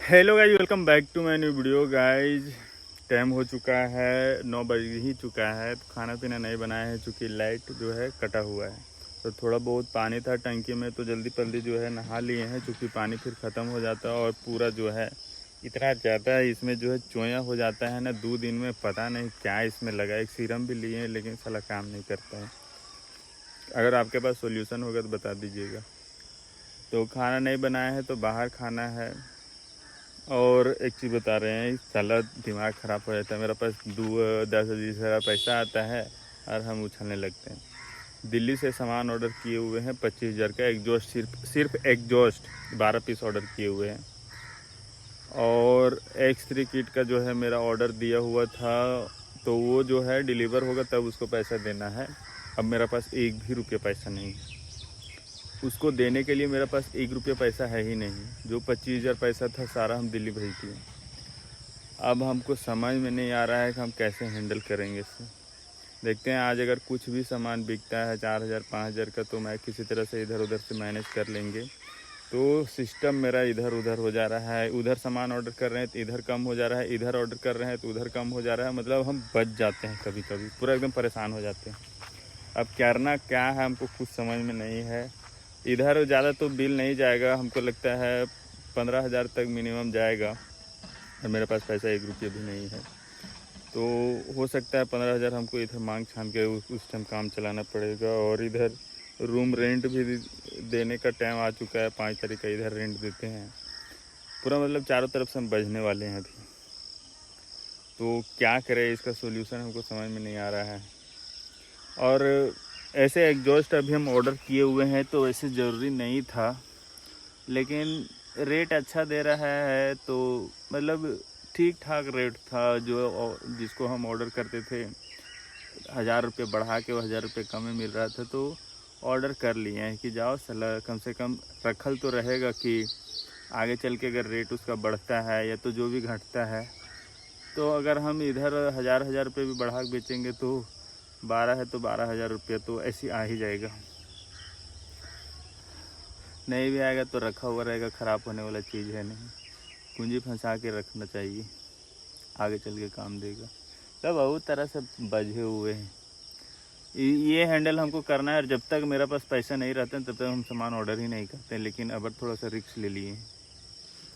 Hello guys, welcome back to my new video. Guys time हो चुका है 9 बज ही चुका है। तो खाना पीना नहीं बनाया है चूँकि लाइट जो है कटा हुआ है। तो थोड़ा बहुत पानी था टंकी में तो जल्दी जल्दी जो है नहा लिए हैं, चूँकि पानी फिर ख़त्म हो जाता है। और पूरा जो है इतना ज़्यादा इसमें जो है चोया हो जाता है ना 2 दिन में। पता नहीं क्या इसमें लगा, एक सीरम भी लिए हैं लेकिन साला काम नहीं करता है। अगर आपके पास सोल्यूशन होगा तो बता दीजिएगा। तो खाना नहीं बनाया है तो बाहर खाना है। और एक चीज़ बता रहे हैं, साला दिमाग ख़राब हो जाता है। मेरे पास 10-20 हज़ार पैसा आता है और हम उछलने लगते हैं। दिल्ली से सामान ऑर्डर किए हुए हैं 25,000 का एग्जॉस्ट, सिर्फ एग्जॉस्ट 12 पीस ऑर्डर किए हुए हैं। और X3 किट का जो है मेरा ऑर्डर दिया हुआ था, तो वो जो है डिलीवर होगा तब उसको पैसा देना है। अब मेरे पास एक भी रुपया पैसा नहीं है, उसको देने के लिए मेरे पास 1 रुपया पैसा है ही नहीं। जो 25,000 पैसा था सारा हम दिल्ली भेज दिए। अब हमको समझ में नहीं आ रहा है कि हम कैसे हैंडल करेंगे इससे। देखते हैं, आज अगर कुछ भी सामान बिकता है 4,000 5,000 का तो मैं किसी तरह से इधर उधर से मैनेज कर लेंगे। तो सिस्टम मेरा इधर उधर हो जा रहा है। उधर सामान ऑर्डर कर रहे हैं तो इधर कम हो जा रहा है, इधर ऑर्डर कर रहे हैं तो उधर कम हो जा रहा है। मतलब हम बच जाते हैं, कभी कभी पूरा एकदम परेशान हो जाते हैं। अब करना क्या है हमको कुछ समझ में नहीं है। इधर ज़्यादा तो बिल नहीं जाएगा, हमको लगता है 15,000 तक मिनिमम जाएगा। और मेरे पास पैसा 1 रुपये भी नहीं है। तो हो सकता है 15,000 हमको इधर मांग छान के उस टाइम काम चलाना पड़ेगा। और इधर रूम रेंट भी देने का टाइम आ चुका है, 5 तारीख का इधर रेंट देते हैं। पूरा मतलब चारों तरफ से हम बजने वाले हैं अभी। तो क्या करें, इसका सोल्यूशन हमको समझ में नहीं आ रहा है। और ऐसे एग्जॉस्ट अभी हम ऑर्डर किए हुए हैं तो वैसे ज़रूरी नहीं था, लेकिन रेट अच्छा दे रहा है तो मतलब ठीक ठाक रेट था। जो जिसको हम ऑर्डर करते थे 1,000 रुपये बढ़ा के वो 1,000 रुपये कम में मिल रहा था, तो ऑर्डर कर लिए हैं कि जाओ सला कम से कम रखल तो रहेगा कि आगे चल के अगर रेट उसका बढ़ता है या तो जो भी घटता है, तो अगर हम इधर 1,000 रुपये भी बढ़ा के बेचेंगे तो 12 है तो 12,000 रुपये तो ऐसे आ ही जाएगा। नहीं भी आएगा तो रखा हुआ रहेगा, ख़राब होने वाला चीज़ है नहीं। पूंजी फंसा के रखना चाहिए, आगे चल के काम देगा। तो बहुत तरह से बझे हुए हैं। ये हैंडल हमको करना है। और जब तक मेरे पास पैसा नहीं रहता तब तक हम सामान ऑर्डर ही नहीं करते। लेकिन अब थोड़ा सा रिस्क ले लिए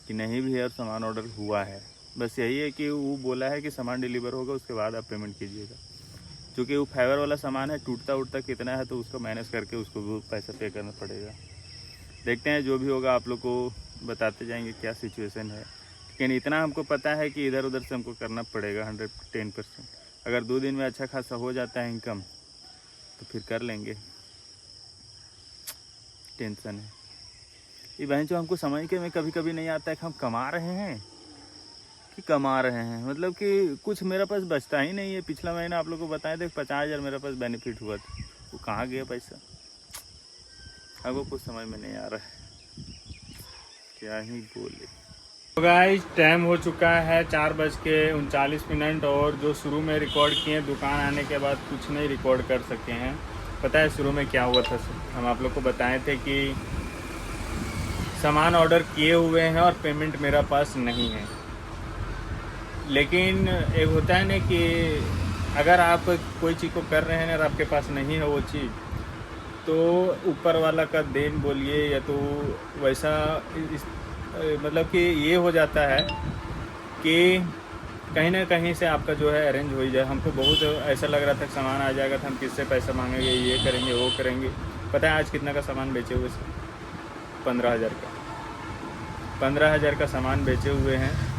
कि नहीं भी है और सामान ऑर्डर हुआ है। बस यही है कि वो बोला है कि सामान डिलीवर होगा उसके बाद आप पेमेंट कीजिएगा। क्योंकि वो फाइबर वाला सामान है, टूटता उटता कितना है तो उसको मैनेज करके उसको भी पैसा पे करना पड़ेगा। देखते हैं, जो भी होगा आप लोग को बताते जाएंगे क्या सिचुएशन है। लेकिन इतना हमको पता है कि इधर उधर से हमको करना पड़ेगा 110%। अगर 2 दिन में अच्छा खासा हो जाता है इनकम तो फिर कर लेंगे। टेंशन है ये बहन जो हमको समझ के में कभी कभी नहीं आता है कि हम कमा रहे हैं कि कमा रहे हैं। मतलब कि कुछ मेरे पास बचता ही नहीं है। पिछला महीना आप लोग को बताए थे 50,000 मेरे पास बेनिफिट हुआ था, वो कहाँ गया पैसा, हमको कुछ समझ में नहीं आ रहा है, क्या ही बोले। तो गाइस टाइम हो चुका है 4:39। और जो शुरू में रिकॉर्ड किए दुकान आने के बाद कुछ नहीं रिकॉर्ड कर सके हैं। पता है शुरू में क्या हुआ था? हम आप लोग को बताए थे कि सामान ऑर्डर किए हुए हैं और पेमेंट मेरा पास नहीं है। लेकिन एक होता है ना कि अगर आप कोई चीज़ को कर रहे हैं और आपके पास नहीं है वो चीज़, तो ऊपर वाला का देन बोलिए या तो वैसा मतलब कि ये हो जाता है कि कहीं ना कहीं से आपका जो है अरेंज हो ही जाए। हमको बहुत ऐसा लग रहा था कि सामान आ जाएगा तो हम किससे पैसा मांगेंगे, ये करेंगे वो करेंगे। पता है आज कितना का सामान बेचे हुए? 15,000 का। 15,000 का सामान बेचे हुए हैं।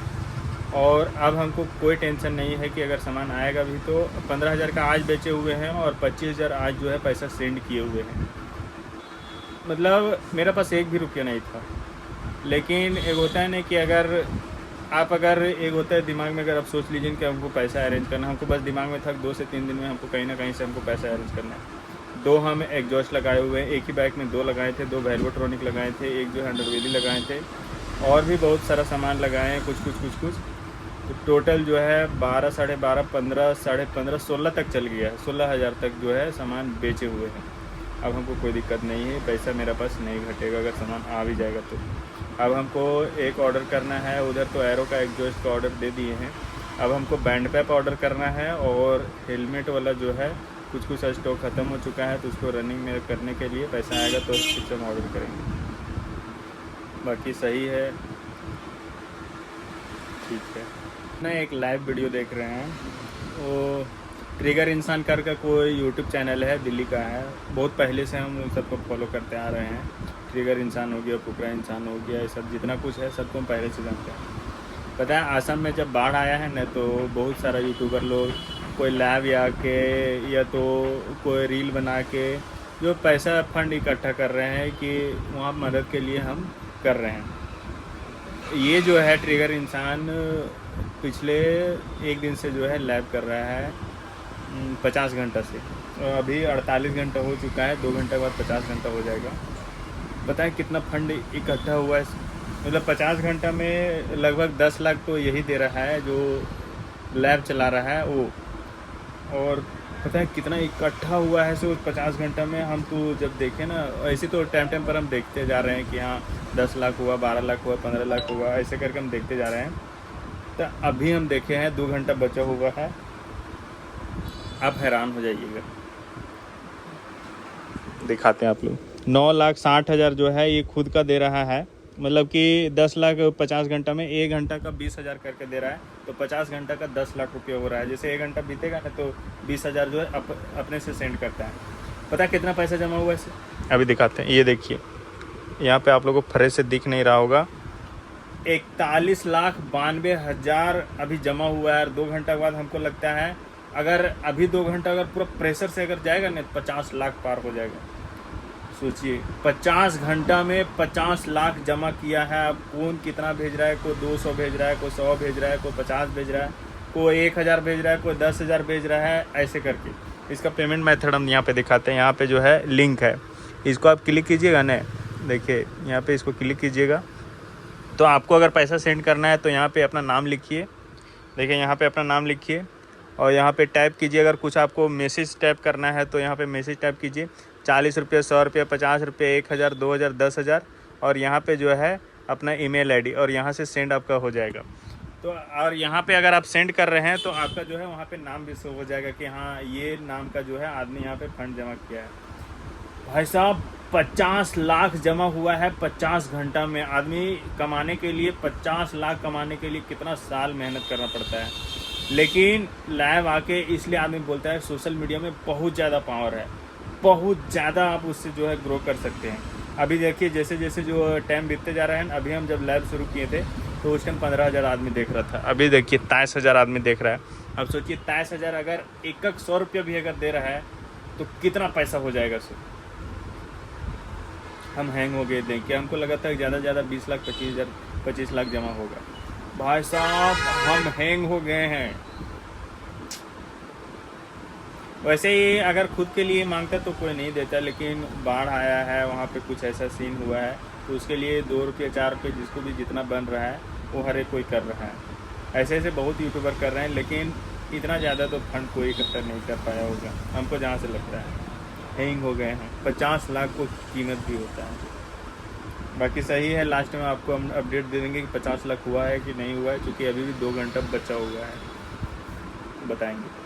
और अब हमको कोई टेंशन नहीं है कि अगर सामान आएगा भी तो 15,000 का आज बेचे हुए हैं और 25,000 आज जो है पैसा सेंड किए हुए हैं। मतलब मेरा पास एक भी रुपया नहीं था। लेकिन एक होता है ना कि अगर एक होता है दिमाग में, अगर आप सोच लीजिए कि हमको पैसा अरेंज करना, हमको बस दिमाग में था 2 से 3 दिन में हमको कहीं ना कहीं से हमको पैसा अरेंज करना है। 2 हम एग्जॉस्ट लगाए हुए हैं, एक ही बाइक में 2 लगाए थे, 2 वैल्वोट्रॉनिक लगाए थे, एक जो हैंडलवेली लगाए थे, और भी बहुत सारा सामान लगाए हैं कुछ। तो टोटल जो है 12, 12.5, 15, 15.5, 16 तक चल गया है। 16,000 तक जो है सामान बेचे हुए हैं। अब हमको कोई दिक्कत नहीं है, पैसा मेरा पास नहीं घटेगा अगर सामान आ भी जाएगा तो। अब हमको एक ऑर्डर करना है, उधर तो एरो का एग्जॉस्ट का ऑर्डर दे दिए हैं। अब हमको बैंड पैप ऑर्डर करना है और हेलमेट वाला जो है कुछ स्टॉक ख़त्म हो चुका है, तो उसको रनिंग में करने के लिए पैसा आएगा तो फिर हम ऑर्डर करेंगे। बाकी सही है, ठीक है ना। एक लाइव वीडियो देख रहे हैं, वो ट्रिगर इंसान का कोई यूट्यूब चैनल है, दिल्ली का है। बहुत पहले से हम उन सबको फॉलो करते आ रहे हैं। ट्रिगर इंसान हो गया, पुकरा इंसान हो गया, ये सब जितना कुछ है सबको हम पहले से जानते हैं। पता है आसाम में जब बाढ़ आया है ना, तो बहुत सारा यूट्यूबर लोग कोई लाइव आके या तो कोई रील बना के जो पैसा फंड इकट्ठा कर रहे हैं कि वहाँ मदद के लिए हम कर रहे हैं। ये जो है ट्रिगर इंसान पिछले एक दिन से जो है लाइव कर रहा है 50 घंटा से, और अभी 48 घंटा हो चुका है। 2 घंटे बाद 50 घंटा हो जाएगा। पता है कितना फंड इकट्ठा हुआ है? मतलब 50 घंटा में लगभग 10 लाख तो यही दे रहा है जो लैब चला रहा है वो। और पता है कितना इकट्ठा हुआ है सो 50 घंटा में। हम तो जब देखें ना, ऐसे तो टाइम पर हम देखते जा रहे हैं कि हाँ 10 लाख हुआ, 12 लाख हुआ, 15 लाख हुआ, ऐसे करके हम देखते जा रहे हैं। तो अभी हम देखे हैं 2 घंटा बचा हुआ है। आप हैरान हो जाइएगा। दिखाते हैं आप लोग। 9,60,000 जो है ये खुद का दे रहा है, मतलब कि 10 लाख 50 घंटा में 1 घंटा का 20,000 करके दे रहा है, तो 50 घंटा का 10 लाख रुपये हो रहा है। जैसे 1 घंटा बीतेगा ना तो 20,000 जो है अपने से सेंड करता है। पता है कितना पैसा जमा हुआ है इसे? अभी दिखाते हैं। ये देखिए यहाँ पे आप लोगों को फ्रेश से दिख नहीं रहा होगा, 41,92,000 अभी जमा हुआ है। 2 घंटा के बाद हमको लगता है अगर अभी 2 घंटा अगर पूरा प्रेशर से अगर जाएगा ना 50 लाख पार हो जाएगा। सोचिए 50 घंटा में 50 लाख जमा किया है। अब कौन कितना भेज रहा है? कोई 200 भेज रहा है, कोई 100 भेज रहा है, कोई 50 भेज रहा है, कोई 1,000 भेज रहा है, कोई 10,000 भेज रहा है। ऐसे करके इसका पेमेंट मेथड हम यहाँ पे दिखाते हैं। यहाँ पे जो है लिंक है, इसको आप क्लिक कीजिएगा ना, देखिए यहाँ पे इसको क्लिक कीजिएगा तो आपको अगर पैसा सेंड करना है तो यहाँ पे अपना नाम लिखिए। देखिए यहाँ पे अपना नाम लिखिए और यहाँ पे टाइप कीजिए। अगर कुछ आपको मैसेज टाइप करना है तो यहाँ पे मैसेज टाइप कीजिए। 40 रुपये, 100 रुपये, 50 रुपये, 1,000, 2,000, 10,000 और यहाँ पे जो है अपना ईमेल आईडी और यहाँ से सेंड आपका हो जाएगा। तो और यहाँ पे अगर आप सेंड कर रहे हैं तो आपका जो है वहाँ पे नाम भी शो हो जाएगा कि हाँ ये नाम का जो है आदमी यहाँ पे फंड जमा किया है। भाई साहब 50 लाख जमा हुआ है 50 घंटा में। आदमी कमाने के लिए 50 लाख कमाने के लिए कितना साल मेहनत करना पड़ता है, लेकिन लाइव आके इसलिए आदमी बोलता है सोशल मीडिया में बहुत ज़्यादा पावर है, बहुत ज़्यादा आप उससे जो है ग्रो कर सकते हैं। अभी देखिए जैसे जैसे जो टाइम बीतते जा रहा है, अभी हम जब लाइव शुरू किए थे तो उस टाइम 15,000 आदमी देख रहा था, अभी देखिए 23,000 आदमी देख रहा है। अब सोचिए 23,000 अगर एक 100 रुपया भी अगर दे रहा है तो कितना पैसा हो जाएगा सर। हम हैंग हो गए थे कि हमको लगा था ज़्यादा से ज़्यादा 20 लाख 25 लाख जमा होगा। भाई साहब हम हैंग हो गए हैं। वैसे ही अगर खुद के लिए मांगता तो कोई नहीं देता, लेकिन बाढ़ आया है वहाँ पे कुछ ऐसा सीन हुआ है तो उसके लिए 2 रुपये 4 रुपये जिसको भी जितना बन रहा है वो हर एक कोई कर रहा है। ऐसे ऐसे बहुत यूट्यूबर कर रहे हैं, लेकिन इतना ज़्यादा तो फंड कोई इकट्ठा नहीं कर पाया होगा हमको जहाँ से लगता है। हैंग हो गए हैं। 50 लाख को कीमत भी होता है। बाकी सही है, लास्ट में आपको हम अपडेट दे देंगे कि 50 लाख हुआ है कि नहीं हुआ है, क्योंकि अभी भी 2 घंटा बचा हुआ है, बताएंगे।